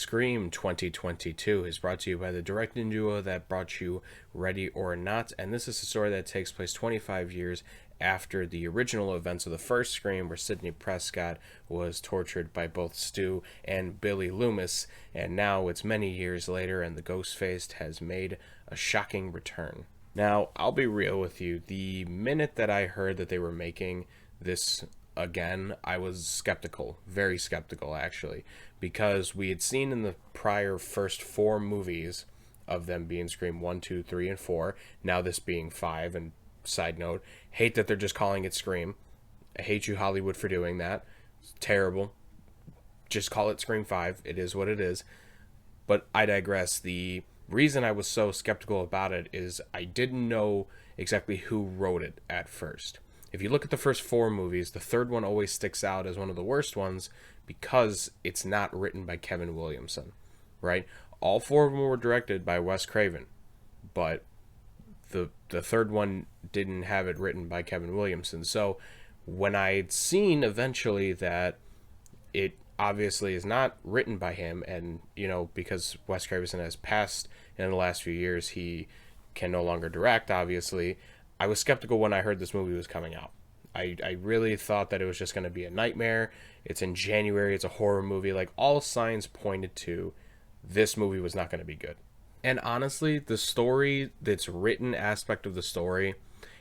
Scream 2022 is brought to you by the directing duo that brought you Ready or Not, and this is a story that takes place 25 years after the original events of the first Scream, where Sidney Prescott was tortured by both Stu and Billy Loomis, and now it's many years later and the Ghostface has made a shocking return. Now, I'll be real with you, the minute that I heard that they were making this again, I was skeptical, very skeptical actually, because we had seen in the prior first four movies of them being Scream 1, 2, 3, and 4, now this being 5, and side note, hate that they're just calling it Scream. I hate you, Hollywood, for doing that. It's terrible. Just call it Scream 5. It is what it is. But I digress. The reason I was so skeptical about it is I didn't know exactly who wrote it at first. If you look at the first four movies, the third one always sticks out as one of the worst ones because it's not written by Kevin Williamson, right? All four of them were directed by Wes Craven, but the third one didn't have it written by Kevin Williamson. So when I'd seen eventually that it obviously is not written by him, and, you know, because Wes Craven has passed in the last few years, he can no longer direct, obviously, I was skeptical when I heard this movie was coming out. I really thought that it was just going to be a nightmare. It's in January. It's a horror movie. Like, all signs pointed to this movie was not going to be good. And honestly, the story, that's written aspect of the story,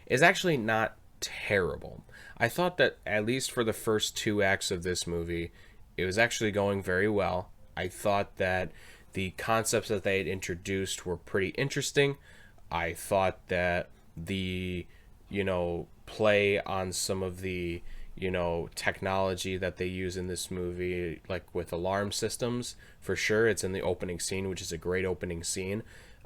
is actually not terrible. I thought that, at least for the first two acts of this movie, it was actually going very well. I thought that the concepts that they had introduced were pretty interesting. I thought that the, play on some of the, technology that they use in this movie, like with alarm systems, for sure. It's in the opening scene, which is a great opening scene.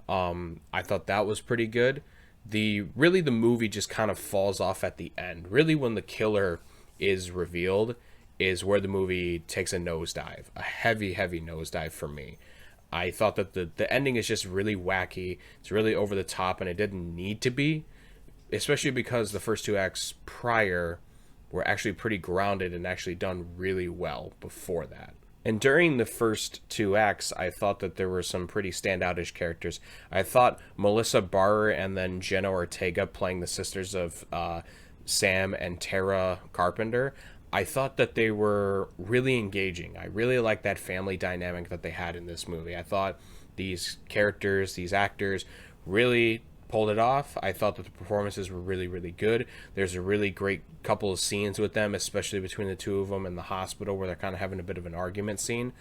I thought that was pretty good. The movie just kind of falls off at the end. Really, when the killer is revealed is where the movie takes a nosedive, a heavy nosedive for me. I thought that the ending is just really wacky. It's really over the top, and it didn't need to be, especially because the first two acts prior were actually pretty grounded and actually done really well before that. And during the first two acts, I thought that there were some pretty standoutish characters. I thought Melissa Barrera and then Jenna Ortega, playing the sisters of Sam and Tara Carpenter, I thought that they were really engaging. I really liked that family dynamic that they had in this movie. I thought these characters, these actors, really pulled it off. I thought that the performances were really, really good. There's a really great couple of scenes with them, especially between the two of them in the hospital, where they're kind of having a bit of an argument scene.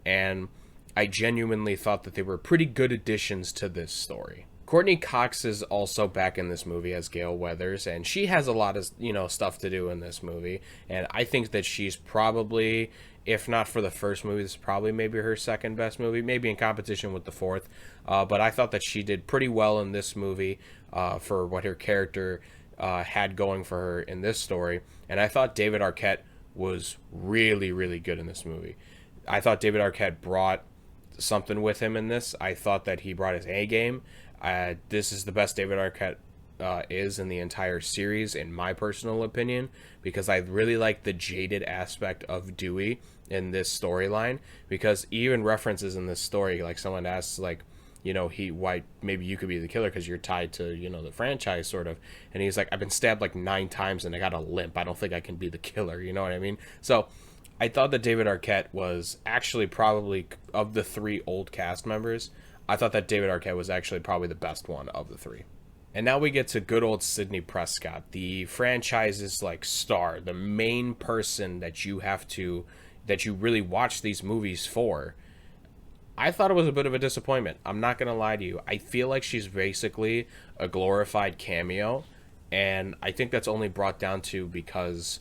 And I genuinely thought that they were pretty good additions to this story. Courteney Cox is also back in this movie as Gale Weathers, and she has a lot of, stuff to do in this movie. And I think that she's probably, if not for the first movie, this is probably maybe her second best movie, maybe in competition with the fourth. But I thought that she did pretty well in this movie for what her character had going for her in this story. And I thought David Arquette was really, really good in this movie. I thought David Arquette brought something with him in this. I thought that he brought his A game. This is the best David Arquette is in the entire series, in my personal opinion, because I really like the jaded aspect of Dewey in this storyline, because even references in this story, like someone asks, like, why maybe you could be the killer because you're tied to, the franchise, sort of, and he's like, I've been stabbed like 9 times and I got a limp. I don't think I can be the killer, you know what I mean? So I thought that David Arquette was actually probably, of the 3 old cast members, I thought that David Arquette was actually probably the best one of the 3. And now we get to good old Sidney Prescott, the franchise's star, the main person that you really watch these movies for. I thought it was a bit of a disappointment. I'm not going to lie to you. I feel like she's basically a glorified cameo, and I think that's only brought down to because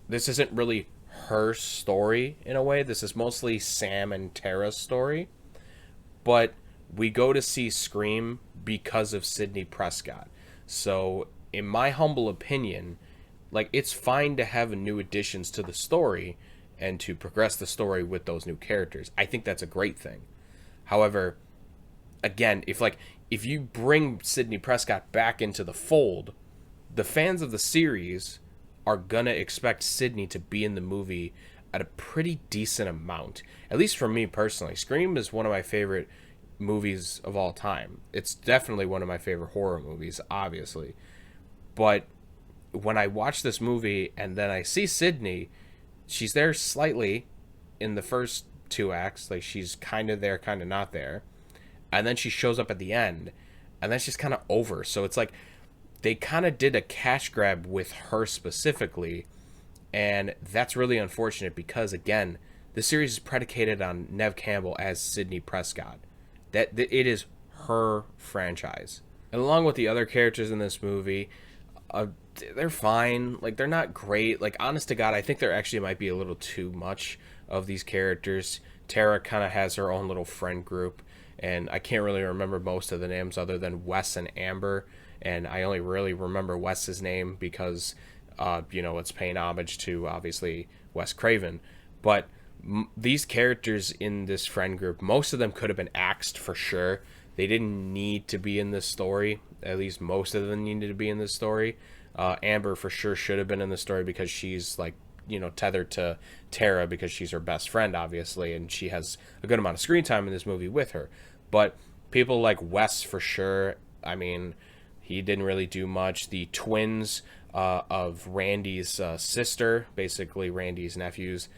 this isn't really her story in a way. This is mostly Sam and Tara's story. But we go to see Scream because of Sidney Prescott. So, in my humble opinion, it's fine to have new additions to the story and to progress the story with those new characters. I think that's a great thing. However, again, if you bring Sidney Prescott back into the fold, the fans of the series are gonna expect Sidney to be in the movie at a pretty decent amount. At least for me personally. Scream is one of my favorite movies of all time. It's definitely one of my favorite horror movies, obviously. But when I watch this movie and then I see Sydney, she's there slightly in the first two acts. Like, she's kind of there, kind of not there. And then she shows up at the end, and then she's kind of over. So it's like they kind of did a cash grab with her specifically, and that's really unfortunate because, again, the series is predicated on Neve Campbell as Sydney Prescott. That it is her franchise. And along with the other characters in this movie, they're fine. Like, they're not great. Like, honest to God, I think there actually might be a little too much of these characters. Tara kind of has her own little friend group, and I can't really remember most of the names other than Wes and Amber, and I only really remember Wes's name because, it's paying homage to, obviously, Wes Craven. But these characters in this friend group, most of them could have been axed for sure. They didn't need to be in this story. At least most of them needed to be in this story. Amber for sure should have been in the story because she's like, tethered to Tara because she's her best friend, obviously, and she has a good amount of screen time in this movie with her. But people like Wes for sure, I mean, he didn't really do much. The twins of Randy's sister, basically Randy's nephews,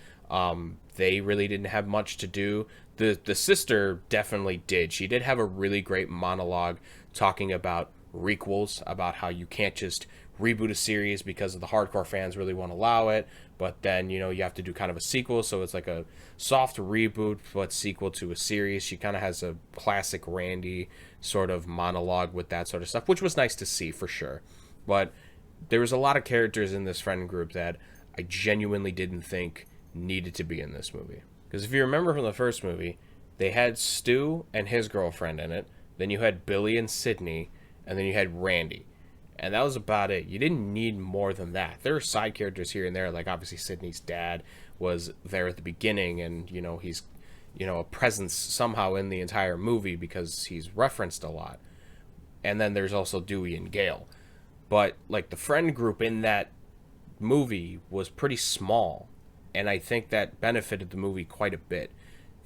they really didn't have much to do. The sister definitely did. She did have a really great monologue talking about requels, about how you can't just reboot a series because the hardcore fans really won't allow it, but then you have to do kind of a sequel, so it's like a soft reboot but sequel to a series. She kind of has a classic Randy sort of monologue with that sort of stuff, which was nice to see for sure. But there was a lot of characters in this friend group that I genuinely didn't think needed to be in this movie. Because if you remember from the first movie, they had Stu and his girlfriend in it, then you had Billy and Sydney, and then you had Randy. And that was about it. You didn't need more than that. There are side characters here and there, like obviously Sydney's dad was there at the beginning, and he's a presence somehow in the entire movie because he's referenced a lot. And then there's also Dewey and Gale. But like the friend group in that movie was pretty small, and I think that benefited the movie quite a bit.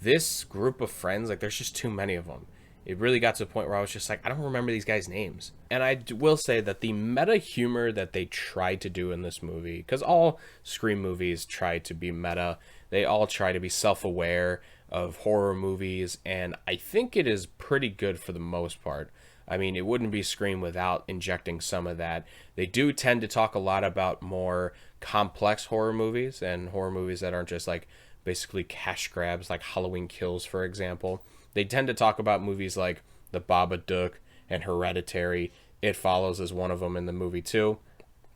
This group of friends, like, there's just too many of them. It really got to the point where I was just like, I don't remember these guys' names. And I will say that the meta humor that they tried to do in this movie, because all Scream movies try to be meta, they all try to be self-aware of horror movies, and I think it is pretty good for the most part. I mean, it wouldn't be Scream without injecting some of that. They do tend to talk a lot about more complex horror movies, and horror movies that aren't just like basically cash grabs, like Halloween Kills, for example. They tend to talk about movies like The Babadook and Hereditary. It Follows is one of them in the movie too.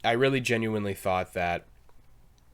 I really genuinely thought that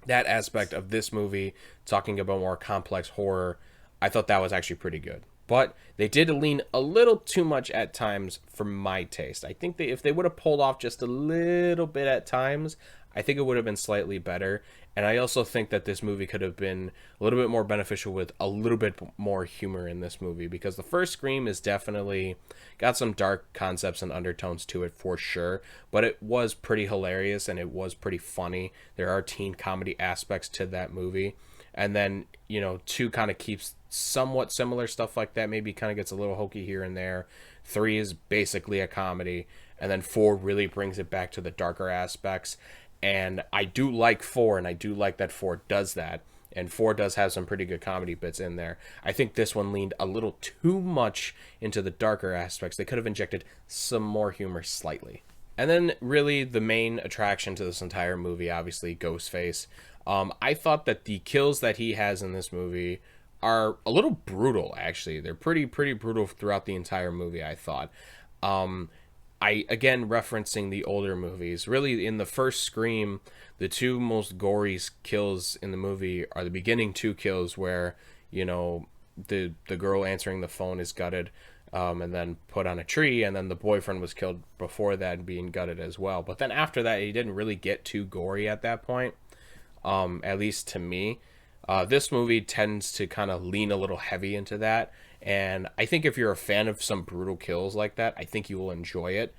that aspect of this movie, talking about more complex horror, I thought that was actually pretty good. But they did lean a little too much at times for my taste. I think if they would have pulled off just a little bit at times, I think it would have been slightly better. And I also think that this movie could have been a little bit more beneficial with a little bit more humor in this movie, because the first Scream is definitely got some dark concepts and undertones to it for sure, but it was pretty hilarious and it was pretty funny. There are teen comedy aspects to that movie. And then, 2 kind of keeps somewhat similar stuff like that, maybe kind of gets a little hokey here and there. 3 is basically a comedy, and then 4 really brings it back to the darker aspects. And I do like 4, and I do like that 4 does that. And 4 does have some pretty good comedy bits in there. I think this one leaned a little too much into the darker aspects. They could have injected some more humor slightly. And then really the main attraction to this entire movie, obviously, Ghostface. I thought that the kills that he has in this movie are a little brutal, actually. They're pretty brutal throughout the entire movie, I thought. Again, referencing the older movies, really in the first Scream, the 2 most gory kills in the movie are the beginning 2 kills where, the girl answering the phone is gutted and then put on a tree, and then the boyfriend was killed before that and being gutted as well. But then after that, he didn't really get too gory at that point, at least to me. This movie tends to kind of lean a little heavy into that. And I think if you're a fan of some brutal kills like that, I think you will enjoy it.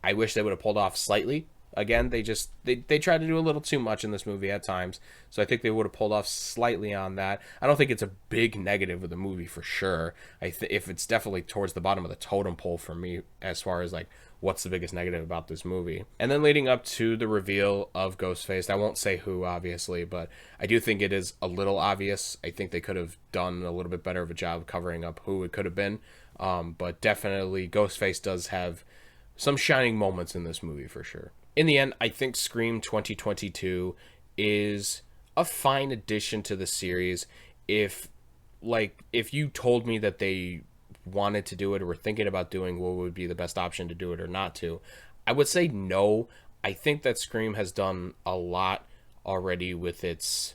I wish they would have pulled off slightly again, they try to do a little too much in this movie at times. So I think they would have pulled off slightly on that. I don't think it's a big negative of the movie for sure. If it's definitely towards the bottom of the totem pole for me as far as like what's the biggest negative about this movie. And then leading up to the reveal of Ghostface, I won't say who obviously, but I do think it is a little obvious. I think they could have done a little bit better of a job covering up who it could have been. But definitely Ghostface does have some shining moments in this movie for sure. In the end, I think Scream 2022 is a fine addition to the series. If you told me that they wanted to do it or were thinking about doing what would be the best option to do it or not to, I would say no. I think that Scream has done a lot already with its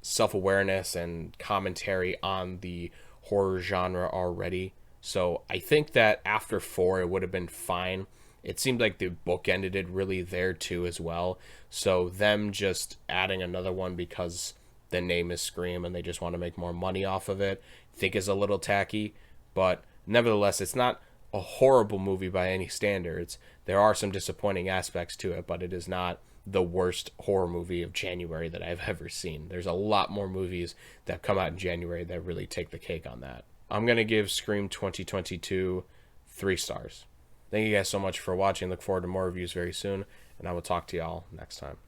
self-awareness and commentary on the horror genre already. So I think that after 4 it would have been fine. It seemed like the book ended it really there too as well. So them just adding another one because the name is Scream and they just want to make more money off of it, I think is a little tacky. But nevertheless, it's not a horrible movie by any standards. There are some disappointing aspects to it, but it is not the worst horror movie of January that I've ever seen. There's a lot more movies that come out in January that really take the cake on that. I'm going to give Scream 2022 3 stars. Thank you guys so much for watching. Look forward to more reviews very soon, and I will talk to y'all next time.